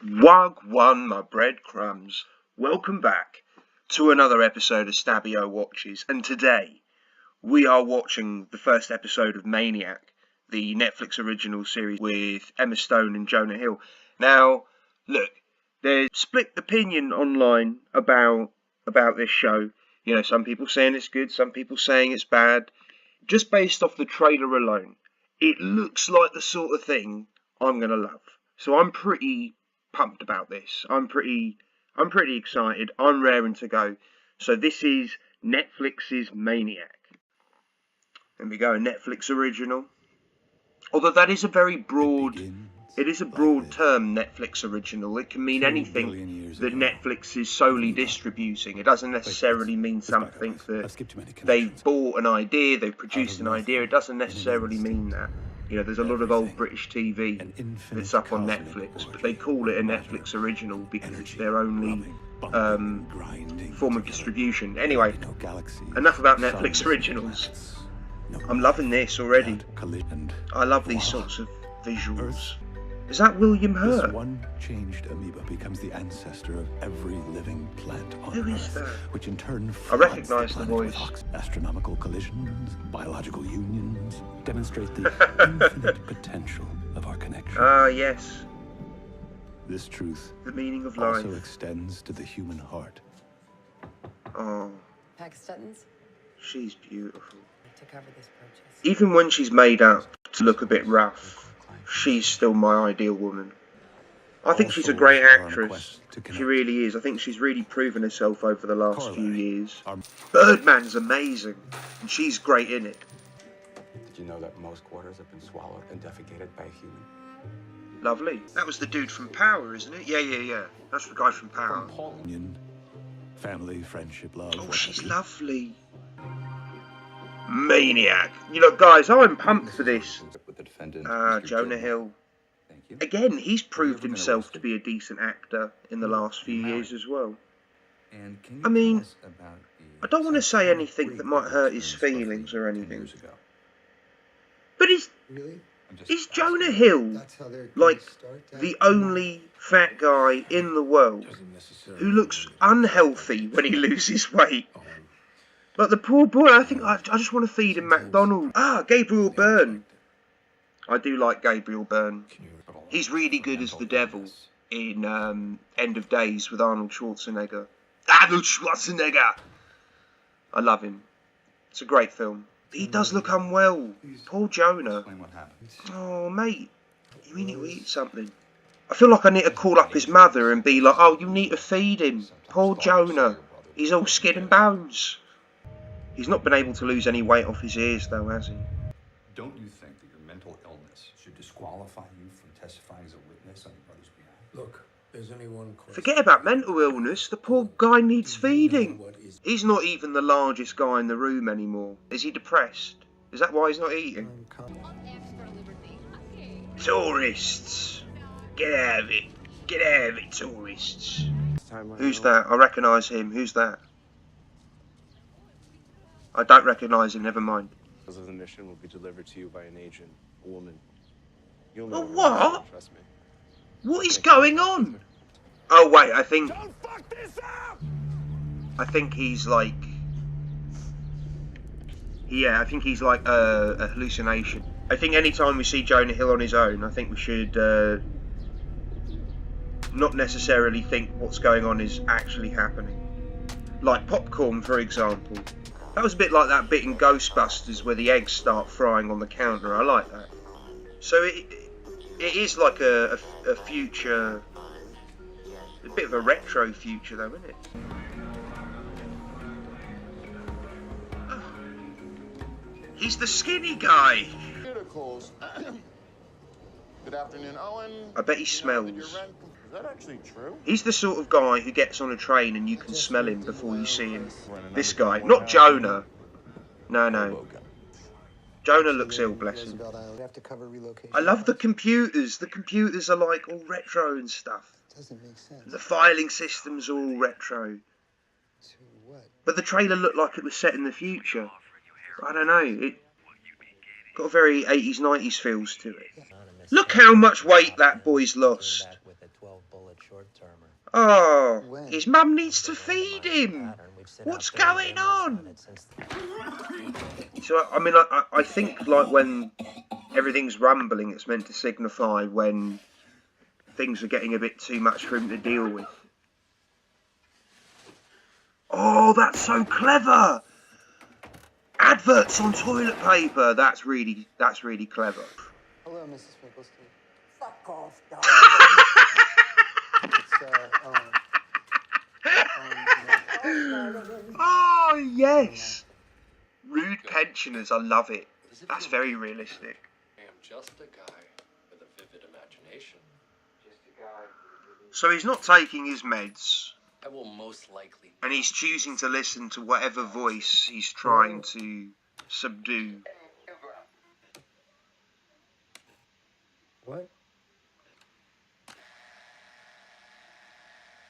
Wagwan, my breadcrumbs. Welcome back to another episode of Stabio Watches, and today we are watching the first episode of Maniac, the Netflix original series with Emma Stone and Jonah Hill. Now, look, there's split opinion online about this show. You know, some people saying it's good, some people saying it's bad. Just based off the trailer alone, it looks like the sort of thing I'm gonna love. So I'm pretty pumped about this. I'm pretty excited. I'm raring to go. So this is Netflix's Maniac. There we go, a Netflix original. Although that is a very broad, it is a broad term, Netflix original. It can mean anything that Netflix is solely distributing. It doesn't necessarily mean something that they've bought an idea, they've produced an idea. It doesn't necessarily mean that. You know, there's a lot of old British TV that's up on Netflix, but they call it a Netflix original because it's their only form of distribution. Anyway, enough about Netflix originals. I'm loving this already. I love these sorts of visuals. Is that William Hurt? This one changed amoeba becomes the ancestor of every living plant on Who is Earth, that? which in turn I recognise the voice. Astronomical collisions, biological unions demonstrate the infinite potential of our connection. Ah, yes. This truth The meaning of life. also extends to the human heart. Oh, Pakistanis she's beautiful. to cover this purchase. Even when she's made up to look a bit rough, she's still my ideal woman. I think she's a great actress. She really is. I think she's really proven herself over the last few years. Birdman's amazing, and she's great in it. Did you know that most quarters have been swallowed and defecated by a human? Lovely. That was the dude from Power, isn't it? Yeah. That's the guy from Power. Union, family, friendship, love. Oh, she's lovely. Maniac. You know, guys, I'm pumped for this. With the defendant, Jonah Hill. Thank you. Again, he's proved himself to be a decent actor in the last few years as well. I mean, I don't want to say anything that might hurt his feelings or anything. But is Jonah Hill like the only fat guy in the world who looks unhealthy when he loses weight? Like the poor boy, I think I just want to feed him McDonald's. Gabriel Byrne. I do like Gabriel Byrne. He's really good as the devil in End of Days with Arnold Schwarzenegger. Arnold Schwarzenegger! I love him. It's a great film. He does look unwell. Poor Jonah. Oh, mate. You need to eat something. I feel like I need to call up his mother and be like, oh, you need to feed him. Poor Jonah. He's all skin and bones. He's not been able to lose any weight off his ears, though, has he? Don't you think that your mental illness should disqualify you from testifying as a witness on your brother's behalf? Look, there's only one question. Forget about mental illness. The poor guy needs feeding. He's not even the largest guy in the room anymore. Is he depressed? Is that why he's not eating? Tourists! Get out of it. Get out of it, tourists. Who's that? I recognise him. Who's that? I don't recognise him, never mind. The mission will be delivered to you by an agent, a woman. You'll A know what? Trust me. What is going on? Oh wait, I think he's like, I think he's like a hallucination. I think anytime we see Jonah Hill on his own, I think we should not necessarily think what's going on is actually happening. Like Popcorn, for example. That was a bit like that bit in Ghostbusters where the eggs start frying on the counter. I like that. So it is like a future, a bit of a retro future though, isn't it? Oh. He's the skinny guy. Good afternoon, Owen. I bet he smells. Is that actually true? He's the sort of guy who gets on a train and you can smell him before you see him. This guy, not Jonah. No. Jonah looks ill, bless him. I love the computers. The computers are like all retro and stuff. Doesn't make sense. The filing systems are all retro. But the trailer looked like it was set in the future. I don't know. It got a very 80s, 90s feels to it. Look how much weight that boy's lost. solid short-termer. Oh, When? his mum needs to feed him. What's going on? So, I mean, I think, like, when everything's rumbling, it's meant to signify when things are getting a bit too much for him to deal with. Oh, that's so clever! Adverts on toilet paper. That's really clever. Hello, Mrs. Finkelstein. Fuck off, dog. Oh, yes. Rude pensioners. I love it. That's very realistic. I am just a guy with a vivid imagination. So he's not taking his meds, I will most likely. and he's choosing to listen to whatever voice he's trying to subdue. What?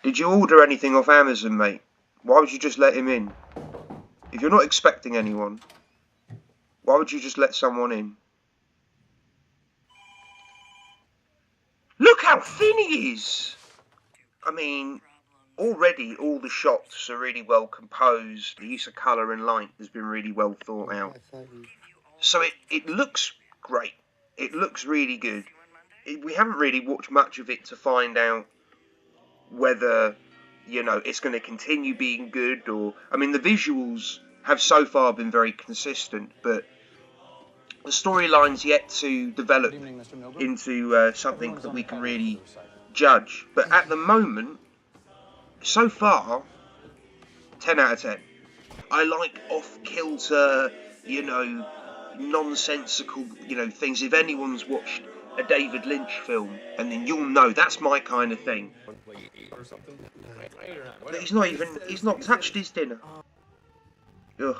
Did you order anything off Amazon, mate? Why would you just let him in? If you're not expecting anyone, why would you just let someone in? Look how thin he is! I mean, already all the shots are really well composed. The use of colour and light has been really well thought out. So it looks great. It looks really good. We haven't really watched much of it to find out whether, you know, it's going to continue being good or... I mean, the visuals have so far been very consistent, but the storyline's yet to develop into something that we can really judge. But at the moment, so far, 10 out of 10. I like off-kilter, you know, nonsensical, you know, things. If anyone's watched a David Lynch film, and then you'll know that's my kind of thing. But he's not touched his dinner. Ugh.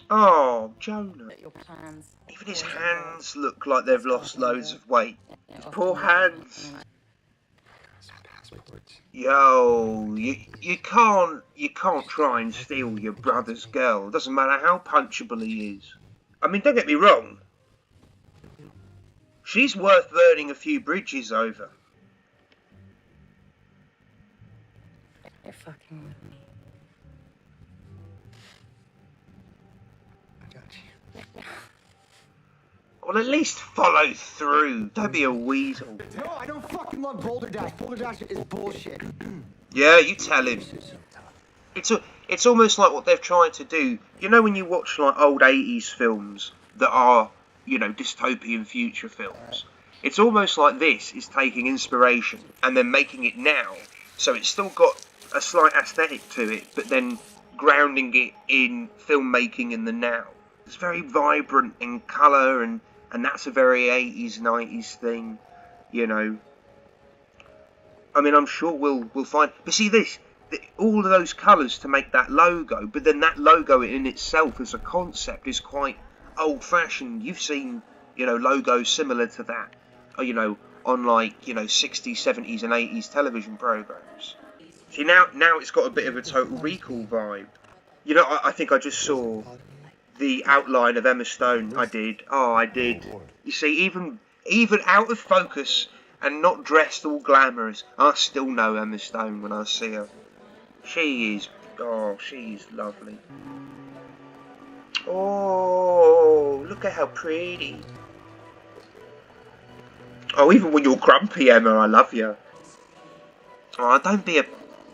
Oh, Jonah. Even his hands look like they've lost loads of weight. His poor hands. Yo, you can't try and steal your brother's girl. It doesn't matter how punchable he is. I mean, don't get me wrong. She's worth burning a few bridges over. You're fucking with me. I got you. Well, at least follow through. Don't be a weasel. No, I don't fucking love Boulder Dash. Boulder Dash is bullshit. Yeah, you tell him. It's almost like what they've tried to do. You know when you watch like old 80s films that are, you know, dystopian future films? It's almost like this is taking inspiration and then making it now. So it's still got a slight aesthetic to it, but then grounding it in filmmaking in the now. It's very vibrant in colour, and that's a very 80s, 90s thing, you know. I mean, I'm sure we'll find... But see this, all of those colours to make that logo, but then that logo in itself as a concept is quite old-fashioned. You've seen, you know, logos similar to that, you know, on like, you know, 60s, 70s and 80s television programmes. See, now it's got a bit of a Total Recall vibe. You know, I think I just saw the outline of Emma Stone. I did. Oh, I did. You see, even out of focus and not dressed all glamorous, I still know Emma Stone when I see her. She's lovely. Oh, look at how pretty. Oh, even when you're grumpy, Emma, I love you. Oh, don't be a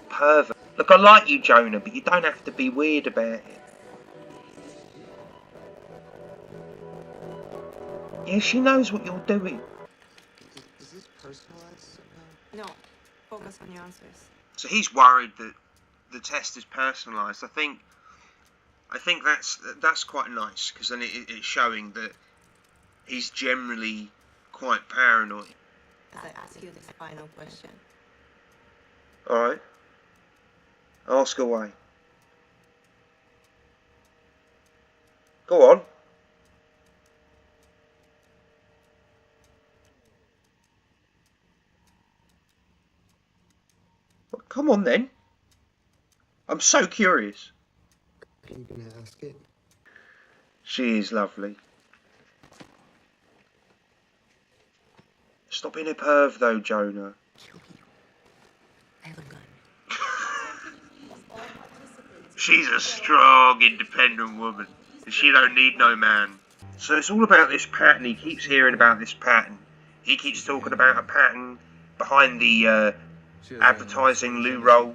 pervert. Look, I like you, Jonah, but you don't have to be weird about it. Yeah, she knows what you're doing. Is this personalized somehow? No, focus on your answers. So he's worried that the test is personalised. I think that's quite nice, because then it's showing that he's generally quite paranoid. I ask you this final question. Alright. Ask away. Go on. Well, come on then. I'm so curious. Are you gonna ask it? She is lovely. Stop being a perv though, Jonah. Kill you. I have a gun. She's a strong, independent woman. And she don't need no man. So it's all about this pattern. He keeps hearing about this pattern. He keeps talking about a pattern behind the advertising loo roll.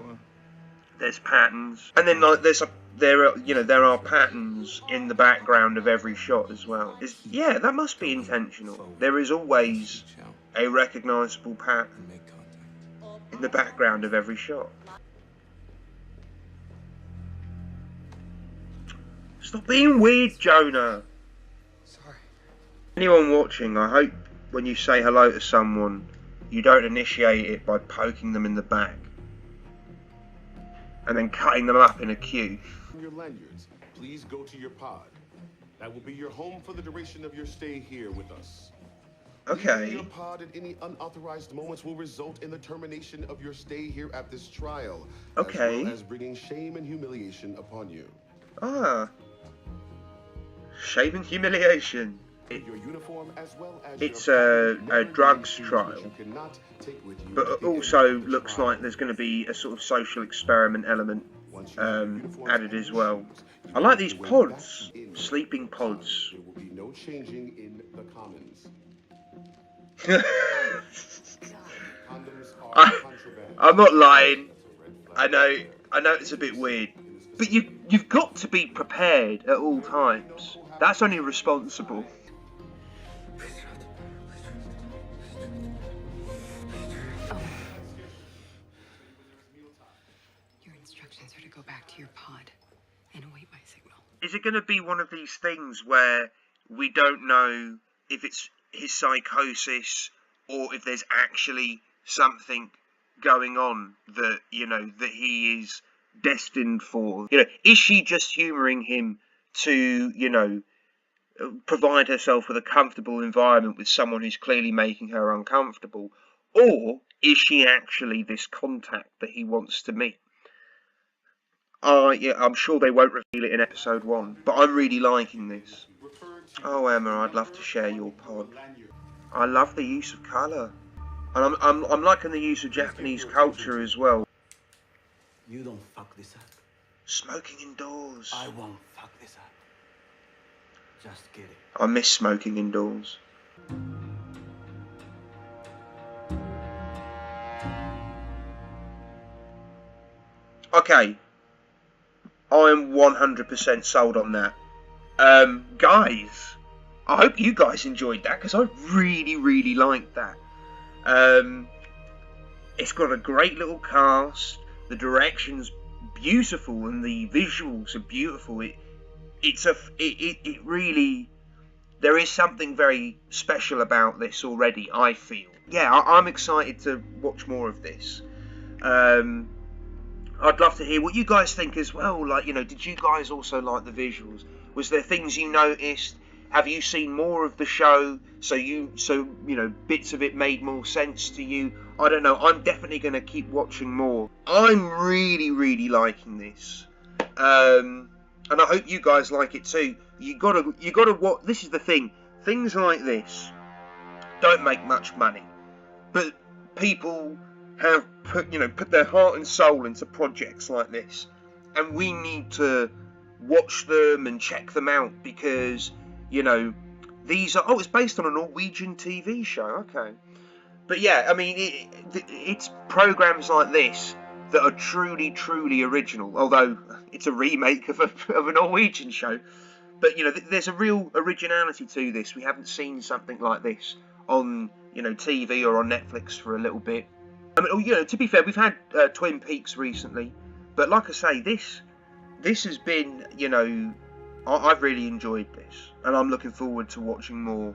There's patterns, and then like there are patterns in the background of every shot as well. Yeah, that must be intentional. There is always a recognisable pattern in the background of every shot. Stop being weird, Jonah. Sorry. Anyone watching, I hope when you say hello to someone, you don't initiate it by poking them in the back and then cutting them up in a queue. Your lanyards, please go to your pod. That will be your home for the duration of your stay here with us. Okay. Leaving your pod at any unauthorized moments will result in the termination of your stay here at this trial. Okay. As well as bringing shame and humiliation upon you. Ah. Shame and humiliation. Your uniform as well as It's your a drugs trial, you cannot take with you but it also looks like there's going to be a sort of social experiment element added as well. I like these pods, sleeping pods. There will be no changing in the commons. I'm not lying. I know it's a bit weird, but you've got to be prepared at all times. That's only responsible. Your instructions are to go back to your pod and await my signal. Is it going to be one of these things where we don't know if it's his psychosis or if there's actually something going on that, that he is destined for? Is she just humouring him to, provide herself with a comfortable environment with someone who's clearly making her uncomfortable? Or is she actually this contact that he wants to meet? Yeah, I'm sure they won't reveal it in episode 1, but I'm really liking this. Oh, Emma, I'd love to share your pod. I love the use of colour. And I'm liking the use of Japanese culture as well. You don't fuck this up. Smoking indoors. I won't fuck this up. Just kidding. I miss smoking indoors. Okay. I am 100% sold on that. Guys, I hope you guys enjoyed that, because I really, really liked that. It's got a great little cast. The direction's beautiful and the visuals are beautiful. It really, there is something very special about this already, I feel. Yeah, I'm excited to watch more of this. I'd love to hear what you guys think as well. Like, did you guys also like the visuals? Was there things you noticed? Have you seen more of the show? So bits of it made more sense to you? I don't know. I'm definitely going to keep watching more. I'm really, really liking this. And I hope you guys like it too. You gotta watch. This is the thing. Things like this don't make much money, but people have put their heart and soul into projects like this, and we need to watch them and check them out, because these are it's based on a Norwegian TV show. Okay, but yeah, I mean it's programs like this that are truly, truly original, although it's a remake of a Norwegian show. But there's a real originality to this. We haven't seen something like this on TV or on Netflix for a little bit. I mean, to be fair, we've had Twin Peaks recently, but like I say, this has been, I've really enjoyed this, and I'm looking forward to watching more.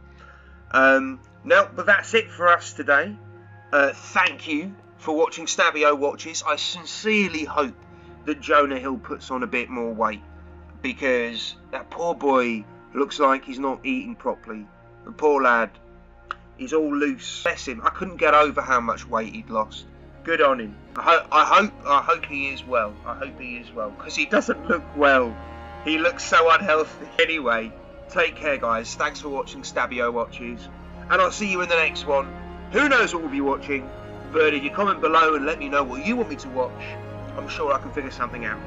But that's it for us today. Thank you for watching Stabio Watches. I sincerely hope that Jonah Hill puts on a bit more weight, because that poor boy looks like he's not eating properly. The poor lad, he's all loose. Bless him. I couldn't get over how much weight he'd lost. Good on him. I hope he is well. I hope he is well, because he doesn't look well. He looks so unhealthy. Anyway, take care, guys. Thanks for watching Stabio Watches, and I'll see you in the next one. Who knows what we'll be watching, but if you comment below and let me know what you want me to watch, I'm sure I can figure something out.